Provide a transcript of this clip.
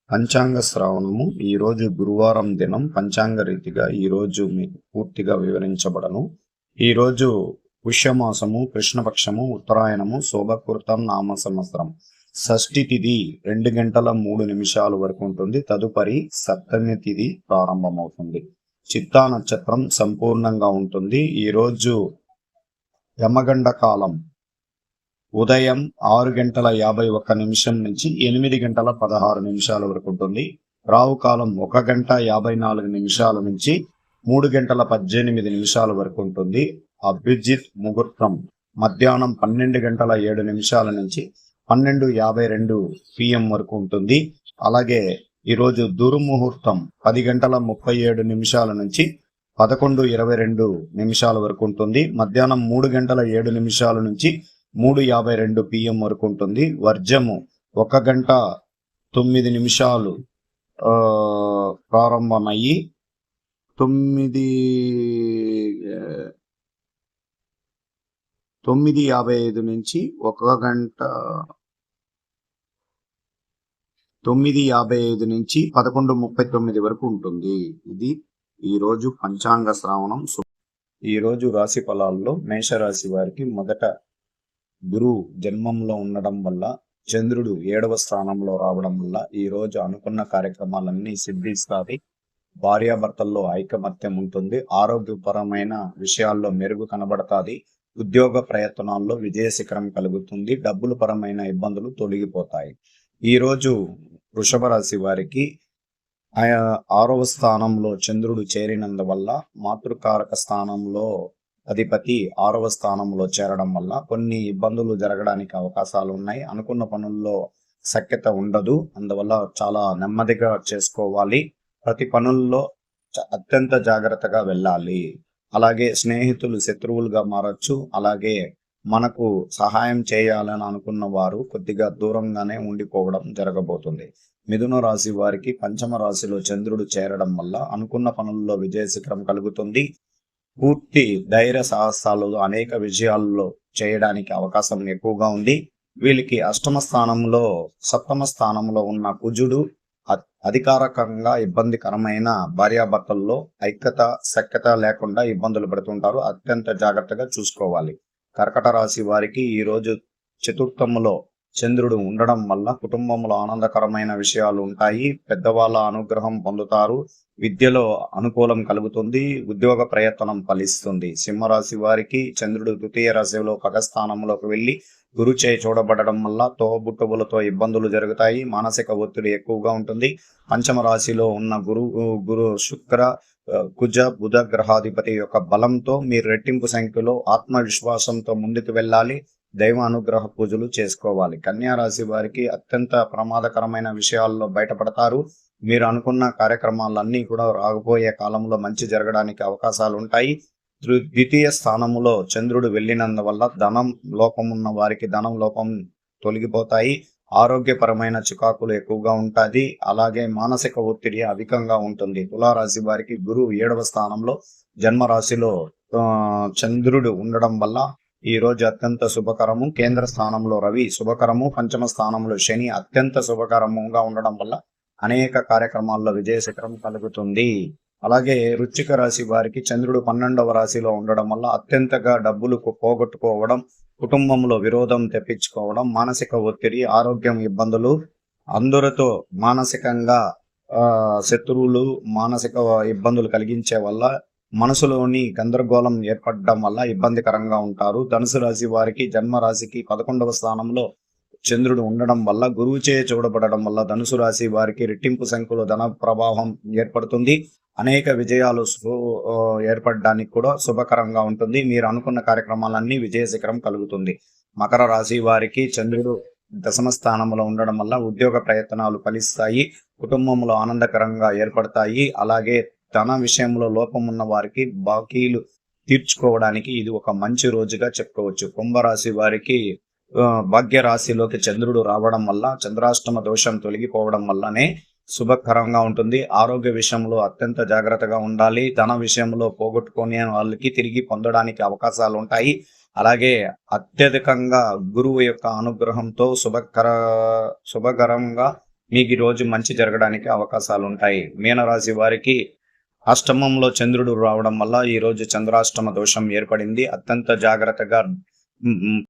పంచాంగ శ్రావణము ఈరోజు గురువారం దినం పంచాంగ రీతిగా ఈరోజు మీకు పూర్తిగా వివరించబడను. ఈరోజు పుష్యమాసము, కృష్ణపక్షము, ఉత్తరాయణము, శోభకృతం నామ సంవత్సరం. షష్ఠి తిథి 2 గంటల 3 నిమిషాల వరకు ఉంటుంది. తదుపరి సప్తమి తిథి ప్రారంభమవుతుంది. చిత్తా నక్షత్రం సంపూర్ణంగా ఉంటుంది. ఈరోజు యమగండ కాలం ఉదయం 6 గంటల 51 నిమిషం నుంచి 8 గంటల 16 నిమిషాల వరకు ఉంటుంది. రావు కాలం 1 గంట 54 నిమిషాల నుంచి 3 గంటల 18 నిమిషాల వరకు ఉంటుంది. అభిజిత్ ముహూర్తం మధ్యాహ్నం 12 గంటల 7 నిమిషాల నుంచి 12:52 PM వరకు ఉంటుంది. అలాగే ఈరోజు దుర్ముహూర్తం 10 గంటల 37 నిమిషాల నుంచి 11:22 నిమిషాల వరకు ఉంటుంది. మధ్యాహ్నం 3 గంటల 7 నిమిషాల నుంచి 3:52 PM వరకు ఉంటుంది. వర్జము 1 గంట 9 నిమిషాలు ప్రారంభమయ్యి 9:55 నుంచి 1 గంట 9:55 నుంచి 11:39 వరకు ఉంటుంది. ఇది ఈరోజు పంచాంగ శ్రావణం. ఈరోజు రాశి ఫలాల్లో మేషరాశి వారికి మొదట గురు జన్మంలో ఉండడం వల్ల, చంద్రుడు 7వ స్థానంలో రావడం వల్ల ఈ రోజు అనుకున్న కార్యక్రమాలన్నీ సిద్ధిస్తాయి. భార్యాభర్తల్లో ఐకమత్యం ఉంటుంది. ఆరోగ్యపరమైన విషయాల్లో మెరుగు కనబడతాది. ఉద్యోగ ప్రయత్నాల్లో విజయ శిఖరం కలుగుతుంది. డబ్బుల పరమైన ఇబ్బందులు తొలగిపోతాయి. ఈరోజు వృషభ రాశి వారికి 6వ స్థానంలో చంద్రుడు చేరినందువల్ల, మాతృకారక స్థానంలో అధిపతి 6వ స్థానంలో చేరడం వల్ల కొన్ని ఇబ్బందులు జరగడానికి అవకాశాలు ఉన్నాయి. అనుకున్న పనుల్లో సఖ్యత ఉండదు. అందువల్ల చాలా నెమ్మదిగా చేసుకోవాలి. ప్రతి పనుల్లో అత్యంత జాగ్రత్తగా వెళ్ళాలి. అలాగే స్నేహితులు శత్రువులుగా మారచ్చు. అలాగే మనకు సహాయం చేయాలని అనుకున్న వారు కొద్దిగా దూరంగానే ఉండిపోవడం జరగబోతుంది. మిథున రాశి వారికి 5వ రాశిలో చంద్రుడు చేరడం వల్ల అనుకున్న పనుల్లో విజయ శిఖరం కలుగుతుంది. పూర్తి ధైర్య సాహసాలు అనేక విజయాల్లో చేయడానికి అవకాశం ఎక్కువగా ఉంది. వీళ్ళకి 8వ స్థానంలో 7వ స్థానంలో ఉన్న కుజుడు అధికారికంగా ఇబ్బందికరమైన భార్యాభర్తల్లో ఐక్యత సఖ్యత లేకుండా ఇబ్బందులు పడుతుంటారు. అత్యంత జాగ్రత్తగా చూసుకోవాలి. కర్కట రాశి వారికి ఈరోజు చతుర్థంలో చంద్రుడు ఉండడం వల్ల కుటుంబంలో ఆనందకరమైన విషయాలు ఉంటాయి. పెద్దవాళ్ళ అనుగ్రహం పొందుతారు. విద్యలో అనుకూలం కలుగుతుంది. ఉద్యోగ ప్రయత్నం ఫలిస్తుంది. సింహరాశి వారికి చంద్రుడు 2వ రాశిలో పగస్థానంలోకి వెళ్లి గురుచే చూడబడడం వల్ల తోబుట్టువులతో ఇబ్బందులు జరుగుతాయి. మానసిక ఒత్తిడి ఎక్కువగా ఉంటుంది. 5వ రాశిలో ఉన్న గురు శుక్ర కుజ బుధ గ్రహాధిపతి యొక్క బలంతో మీరు రెట్టింపు సంఖ్యలో ఆత్మవిశ్వాసంతో ముందుకు వెళ్ళాలి. దైవ అనుగ్రహ పూజలు చేసుకోవాలి. కన్యా రాశి వారికి అత్యంత ప్రమాదకరమైన విషయాల్లో బయటపడతారు. మీరు అనుకున్న కార్యక్రమాలన్నీ కూడా రాబోయే కాలంలో మంచి జరగడానికి అవకాశాలు ఉంటాయి. 2వ స్థానంలో చంద్రుడు వెళ్ళినందువల్ల ధనం లోపం ఉన్న వారికి ధనం లోపం తొలగిపోతాయి. ఆరోగ్యపరమైన చికాకులు ఎక్కువగా ఉంటుంది. అలాగే మానసిక ఒత్తిడి అధికంగా ఉంటుంది. తులారాశి వారికి గురువు 7వ స్థానంలో జన్మరాశిలో చంద్రుడు ఉండడం వల్ల ఈ రోజు అత్యంత శుభకరము. కేంద్ర స్థానంలో రవి శుభకరము. 5వ స్థానంలో శని అత్యంత శుభకరముగా ఉండడం వల్ల అనేక కార్యక్రమాల్లో విజయ శిఖరం కలుగుతుంది. అలాగే వృశ్చిక రాశి వారికి చంద్రుడు 12వ రాశిలో ఉండడం వల్ల అత్యంతగా డబ్బులు పోగొట్టుకోవడం, కుటుంబంలో విరోధం తెప్పించుకోవడం, మానసిక ఒత్తిడి, ఆరోగ్యం ఇబ్బందులు, అందరితో మానసికంగా శత్రువులు, మానసిక ఇబ్బందులు కలిగించే వల్ల మనసులోని గందరగోళం ఏర్పడడం వల్ల ఇబ్బందికరంగా ఉంటారు. ధనుసు రాశి వారికి జన్మరాశికి 11వ స్థానంలో చంద్రుడు ఉండడం వల్ల గురువుచే చూడబడడం వల్ల ధనుసు రాశి వారికి రెట్టింపు సంఖ్యలో ధన ప్రవాహం ఏర్పడుతుంది. అనేక విజయాలు ఏర్పడడానికి కూడా శుభకరంగా ఉంటుంది. మీరు అనుకున్న కార్యక్రమాలన్నీ విజయ శిఖరం కలుగుతుంది. మకర రాశి వారికి చంద్రుడు 10వ స్థానంలో ఉండడం వల్ల ఉద్యోగ ప్రయత్నాలు ఫలిస్తాయి. కుటుంబంలో ఆనందకరంగా ఏర్పడతాయి. అలాగే ధన విషయంలో లోపం ఉన్న వారికి బాకీలు తీర్చుకోవడానికి ఇది ఒక మంచి రోజుగా చెప్పుకోవచ్చు. కుంభరాశి వారికి భాగ్య రాశిలోకి చంద్రుడు రావడం వల్ల చంద్రాష్టమ దోషం తొలగిపోవడం వల్లనే శుభకరంగా ఉంటుంది. ఆరోగ్య విషయంలో అత్యంత జాగ్రత్తగా ఉండాలి. ధన విషయంలో పోగొట్టుకునే వాళ్ళకి తిరిగి పొందడానికి అవకాశాలు ఉంటాయి. అలాగే అత్యధికంగా గురువు యొక్క అనుగ్రహంతో శుభకరంగా మీకు ఈ రోజు మంచి జరగడానికి అవకాశాలు ఉంటాయి. మీనరాశి వారికి అష్టమంలో చంద్రుడు రావడం వల్ల ఈ రోజు చంద్రాష్టమ దోషం ఏర్పడింది. అత్యంత జాగ్రత్తగా